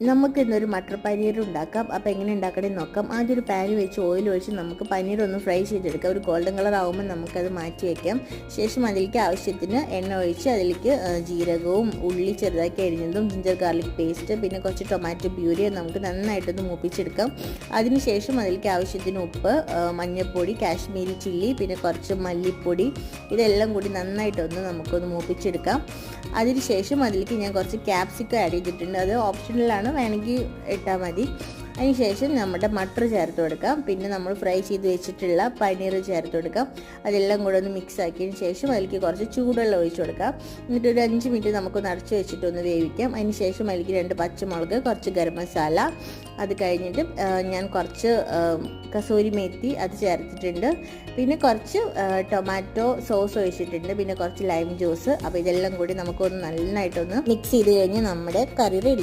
നമുക്ക് ഇന്നൊരു മട്ടർ പനീർ ഉണ്ടാക്കാം. അപ്പോൾ എങ്ങനെ ഉണ്ടാക്കണമെന്ന് നോക്കാം. ആദ്യം ഒരു പാൻ വെച്ച് ഓയിൽ ഒഴിച്ച് നമുക്ക് പനീർ ഒന്ന് ഫ്രൈ ചെയ്തെടുക്കാം. ഒരു ഗോൾഡൻ കളർ ആകുമ്പോൾ നമുക്കത് മാറ്റി വയ്ക്കാം. ശേഷം അതിലേക്ക് ആവശ്യത്തിന് എണ്ണ ഒഴിച്ച് അതിലേക്ക് ജീരകവും ഉള്ളി ചെറുതാക്കി അരിഞ്ഞതും ജിഞ്ചർ ഗാർലിക് പേസ്റ്റ് പിന്നെ കുറച്ച് ടൊമാറ്റോ പ്യൂരി നമുക്ക് നന്നായിട്ടൊന്ന് മൂപ്പിച്ചെടുക്കാം. അതിനുശേഷം അതിലേക്ക് ആവശ്യത്തിന് ഉപ്പ്, മഞ്ഞൾപ്പൊടി, കാശ്മീരി ചില്ലി പിന്നെ കുറച്ച് മല്ലിപ്പൊടി ഇതെല്ലാം കൂടി നന്നായിട്ടൊന്ന് നമുക്കൊന്ന് മൂപ്പിച്ചെടുക്കാം. അതിനുശേഷം അതിലേക്ക് ഞാൻ കുറച്ച് ക്യാപ്സിക്കം ആഡ് ചെയ്തിട്ടുണ്ട്. അത് ഓപ്ഷണലാണ്, വേണമെങ്കിൽ ഇട്ടാൽ മതി. അതിനുശേഷം നമ്മുടെ മട്ടർ ചേർത്ത് കൊടുക്കാം. പിന്നെ നമ്മൾ ഫ്രൈ ചെയ്ത് വെച്ചിട്ടുള്ള പനീർ ചേർത്ത് കൊടുക്കാം. അതെല്ലാം കൂടെ ഒന്ന് മിക്സ് ആക്കിയതിന് ശേഷം അതിലേക്ക് കുറച്ച് ചൂടുവെള്ളം ഒഴിച്ച് കൊടുക്കാം. എന്നിട്ട് ഒരു 5 മിനിറ്റ് നമുക്കൊന്ന് അടച്ച് വെച്ചിട്ടൊന്ന് വേവിക്കാം. അതിന് ശേഷം അതിലേക്ക് 2 പച്ചമുളക്, കുറച്ച് ഗരം മസാല, അത് കഴിഞ്ഞിട്ട് ഞാൻ കുറച്ച് കസൂരി മേത്തി അത് ചേർത്തിട്ടുണ്ട്. പിന്നെ കുറച്ച് ടൊമാറ്റോ സോസ് ഒഴിച്ചിട്ടുണ്ട്. പിന്നെ കുറച്ച് ലൈം ജ്യൂസ്. അപ്പോൾ ഇതെല്ലാം കൂടി നമുക്കൊന്ന് നന്നായിട്ടൊന്ന് മിക്സ് ചെയ്ത് കഴിഞ്ഞാൽ നമ്മുടെ കറി റെഡി.